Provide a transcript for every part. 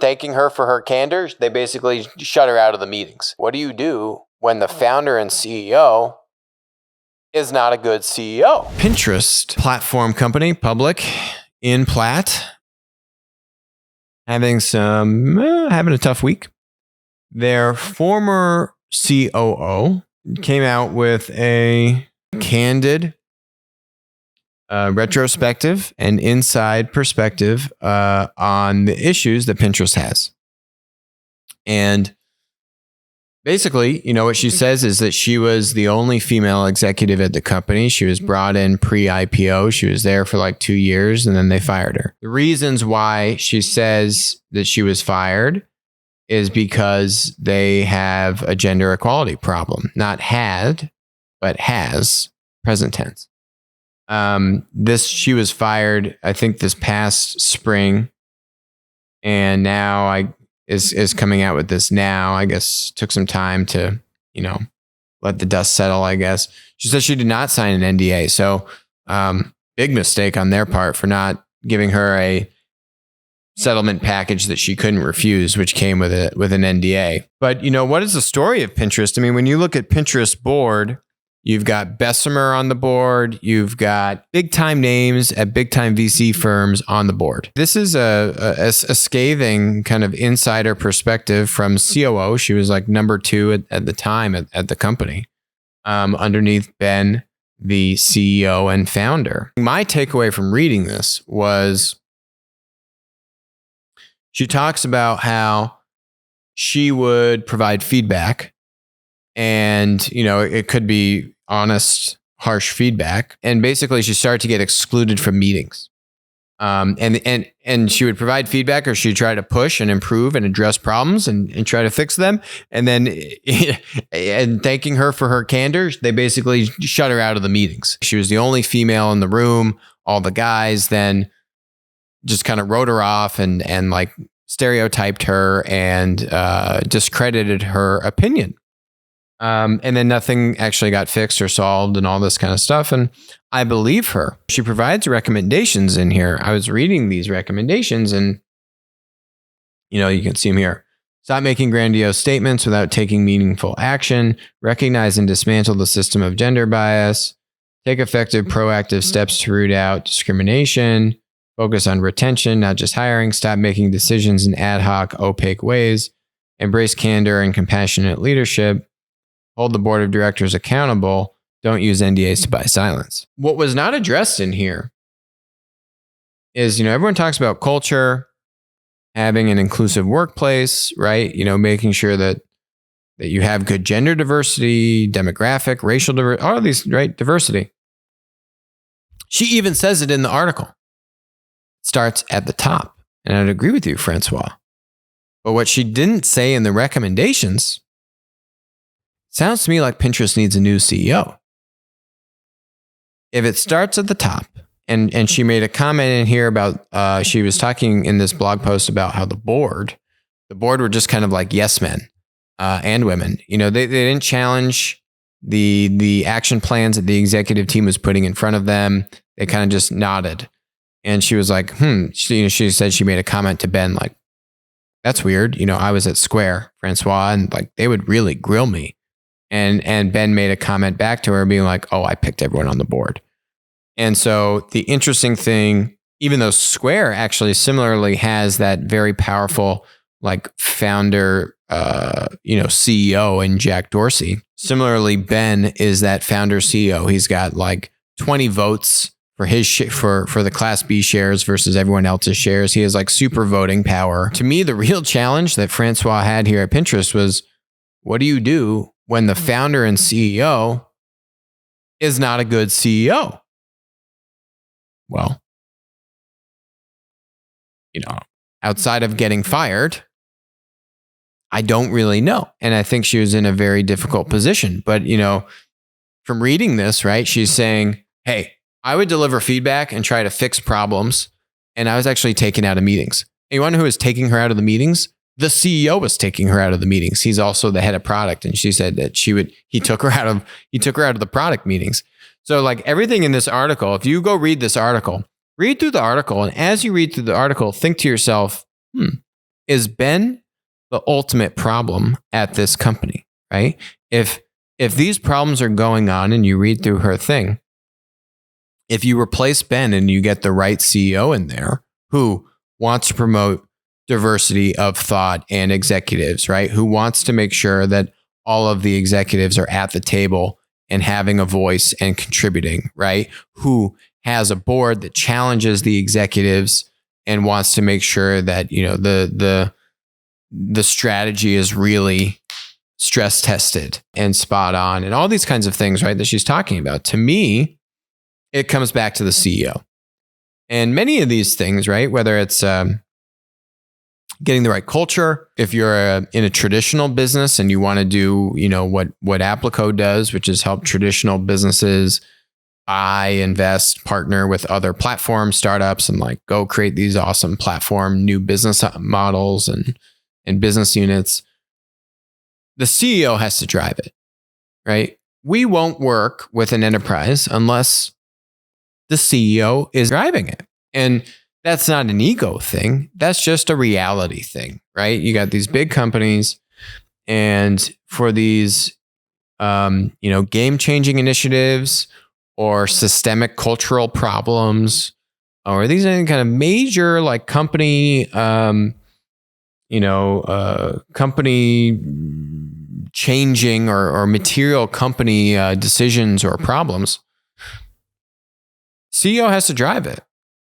Thanking her for her candor, they basically shut her out of the meetings. What do you do when the founder and CEO is not a good CEO? Pinterest platform company, public in Platt, having a tough week. Their former COO came out with a candid retrospective and inside perspective on the issues that Pinterest has. And basically, what she says is that she was the only female executive at the company. She was brought in pre-IPO. She was there for like 2 years and then they fired her. The reasons why she says that she was fired is because they have a gender equality problem. Not had, but has, present tense. She was fired, I think, this past spring, and now is coming out with this now. I guess took some time to, let the dust settle, I guess. She says she did not sign an NDA. So, big mistake on their part for not giving her a settlement package that she couldn't refuse, which came with an NDA. But, what is the story of Pinterest? I mean, when you look at Pinterest board, you've got Bessemer on the board. You've got big time names at big time VC firms on the board. This is a scathing kind of insider perspective from COO. She was like number 2 at the time at the company, underneath Ben, the CEO and founder. My takeaway from reading this was she talks about how she would provide feedback, and it could be honest, harsh feedback. And basically she started to get excluded from meetings. And she would provide feedback, or she'd try to push and improve and address problems and try to fix them. And then and thanking her for her candor, they basically shut her out of the meetings. She was the only female in the room. All the guys then just kind of wrote her off and like stereotyped her and discredited her opinion. And then nothing actually got fixed or solved and all this kind of stuff. And I believe her. She provides recommendations in here. I was reading these recommendations and, you can see them here. Stop making grandiose statements without taking meaningful action. Recognize and dismantle the system of gender bias. Take effective proactive steps to root out discrimination. Focus on retention, not just hiring. Stop making decisions in ad hoc, opaque ways. Embrace candor and compassionate leadership. Hold the board of directors accountable. Don't use NDAs to buy silence. What was not addressed in here is, everyone talks about culture, having an inclusive workplace, right? Making sure that you have good gender diversity, demographic, racial diversity, all of these, right? Diversity. She even says it in the article. It starts at the top. And I'd agree with you, Francois. But what she didn't say in the recommendations sounds to me like Pinterest needs a new CEO. If it starts at the top, and she made a comment in here about, she was talking in this blog post about how the board were just kind of like yes men and women. They didn't challenge the action plans that the executive team was putting in front of them. They kind of just nodded. And she was like, she said she made a comment to Ben like, that's weird. I was at Square, Francois, and like they would really grill me. And Ben made a comment back to her being like, oh, I picked everyone on the board. And so the interesting thing, even though Square actually similarly has that very powerful like founder, CEO in Jack Dorsey. Similarly, Ben is that founder CEO. He's got like 20 votes for his for the Class B shares versus everyone else's shares. He has like super voting power. To me, the real challenge that Francois had here at Pinterest was, what do you do when the founder and CEO is not a good CEO? Well, outside of getting fired, I don't really know. And I think she was in a very difficult position. But, from reading this, right, she's saying, hey, I would deliver feedback and try to fix problems. And I was actually taken out of meetings. Anyone who was taking her out of the meetings, the CEO was taking her out of the meetings. He's also the head of product. And she said that he took her out of the product meetings. So like everything in this article, if you go read this article, read through the article. And as you read through the article, think to yourself, is Ben the ultimate problem at this company, right? If these problems are going on and you read through her thing, if you replace Ben and you get the right CEO in there who wants to promote diversity of thought and executives, right? Who wants to make sure that all of the executives are at the table and having a voice and contributing, right? Who has a board that challenges the executives and wants to make sure that, the strategy is really stress tested and spot on and all these kinds of things, right? That she's talking about. To me, it comes back to the CEO. And many of these things, right? Whether it's getting the right culture, if you're in a traditional business and you want to do, what Applico does, which is help traditional businesses buy, invest, partner with other platform startups and like go create these awesome platform new business models and business units. The CEO has to drive it, right? We won't work with an enterprise unless the CEO is driving it. And that's not an ego thing. That's just a reality thing, right? You got these big companies, and for these, game-changing initiatives or systemic cultural problems, or these any kind of major like company, company changing or material company decisions or problems, CEO has to drive it.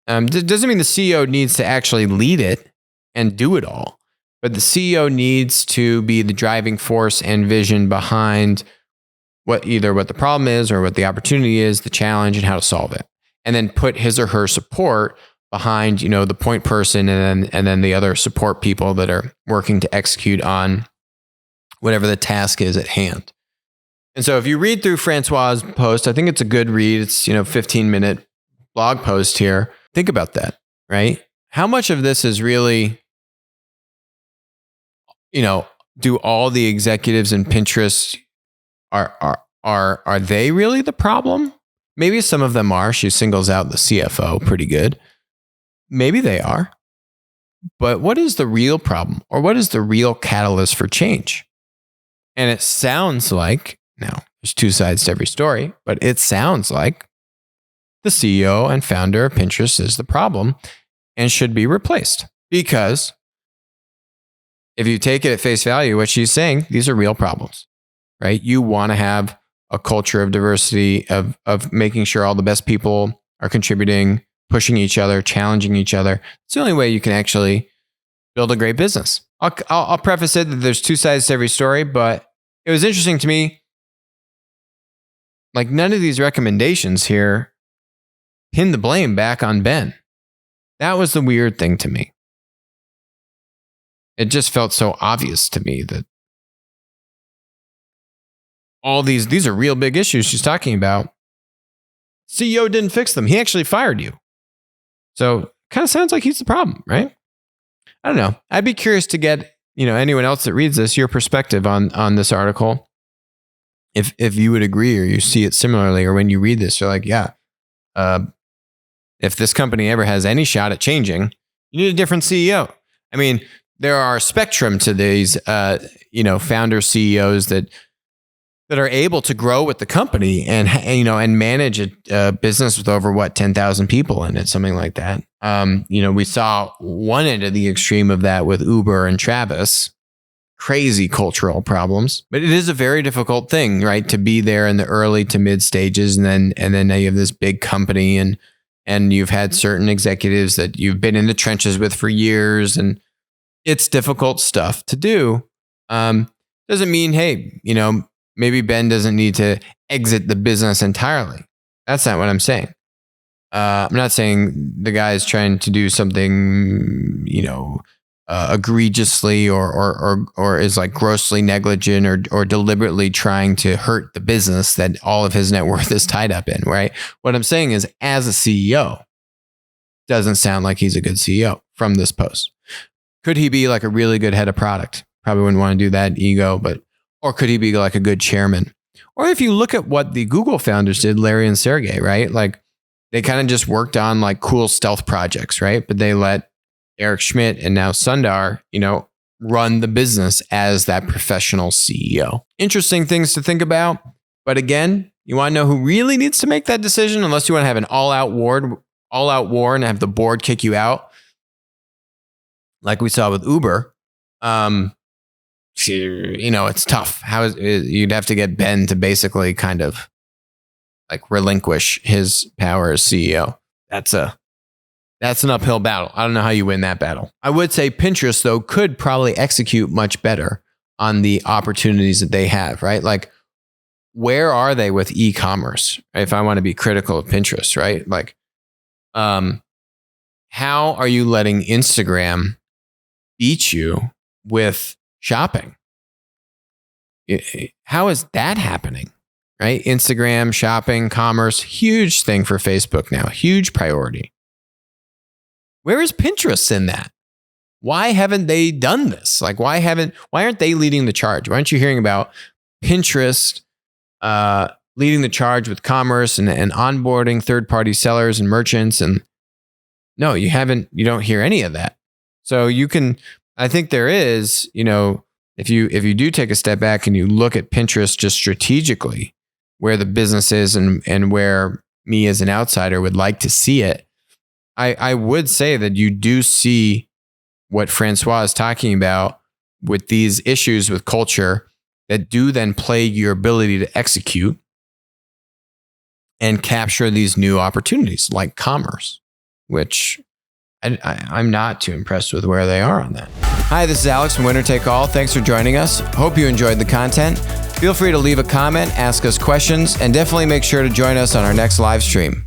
Doesn't mean the CEO needs to actually lead it and do it all, but the CEO needs to be the driving force and vision behind what the problem is or what the opportunity is, the challenge, and how to solve it. And then put his or her support behind, the point person and then the other support people that are working to execute on whatever the task is at hand. And so if you read through Francois' post, I think it's a good read. It's, 15-minute blog post here. Think about that, right? How much of this is really, do all the executives in Pinterest are they really the problem? Maybe some of them are. She singles out the CFO pretty good. Maybe they are. But what is the real problem, or what is the real catalyst for change? And it sounds like, now there's two sides to every story, but it sounds like the CEO and founder of Pinterest is the problem and should be replaced. Because if you take it at face value, what she's saying, these are real problems, right? You want to have a culture of diversity, of making sure all the best people are contributing, pushing each other, challenging each other. It's the only way you can actually build a great business. I'll preface it that there's two sides to every story, but it was interesting to me. Like, none of these recommendations here pin the blame back on Ben. That was the weird thing to me. It just felt so obvious to me that all these are real big issues she's talking about. CEO didn't fix them. He actually fired you. So kind of sounds like he's the problem, right? I don't know. I'd be curious to get, anyone else that reads this, your perspective on this article. If you would agree or you see it similarly, or when you read this, you're like, yeah, if this company ever has any shot at changing, you need a different CEO. I mean, there are a spectrum to these, founder CEOs that are able to grow with the company and manage a business with over 10,000 people in it, something like that. We saw one end of the extreme of that with Uber and Travis. Crazy cultural problems, but it is a very difficult thing, right? To be there in the early to mid stages, and then now you have this big company, and you've had certain executives that you've been in the trenches with for years, and it's difficult stuff to do. Doesn't mean, hey, maybe Ben doesn't need to exit the business entirely. That's not what I'm saying. I'm not saying the guy is trying to do something, egregiously or is like grossly negligent or deliberately trying to hurt the business that all of his net worth is tied up in, right? What I'm saying is, as a CEO, doesn't sound like he's a good CEO from this post. Could he be like a really good head of product? Probably wouldn't want to do that, ego, or could he be like a good chairman? Or if you look at what the Google founders did, Larry and Sergey, right? Like, they kind of just worked on like cool stealth projects, right? But they let Eric Schmidt and now Sundar, run the business as that professional CEO. Interesting things to think about. But again, you want to know who really needs to make that decision, unless you want to have an all-out war and have the board kick you out, like we saw with Uber. It's tough. You'd have to get Ben to basically kind of like relinquish his power as CEO. That's an uphill battle. I don't know how you win that battle. I would say Pinterest, though, could probably execute much better on the opportunities that they have, right? Like, where are they with e-commerce? If I want to be critical of Pinterest, right? Like, how are you letting Instagram beat you with shopping? How is that happening, right? Instagram, shopping, commerce, huge thing for Facebook now, huge priority. Where is Pinterest in that? Why haven't they done this? Like, why aren't they leading the charge? Why aren't you hearing about Pinterest leading the charge with commerce and onboarding third-party sellers and merchants? And no, you don't hear any of that. So I think there is, if you do take a step back and you look at Pinterest just strategically, where the business is and where me as an outsider would like to see it, I would say that you do see what Francois is talking about with these issues with culture that do then plague your ability to execute and capture these new opportunities like commerce, which I'm not too impressed with where they are on that. Hi, this is Alex from Winner Take All. Thanks for joining us. Hope you enjoyed the content. Feel free to leave a comment, ask us questions, and definitely make sure to join us on our next live stream.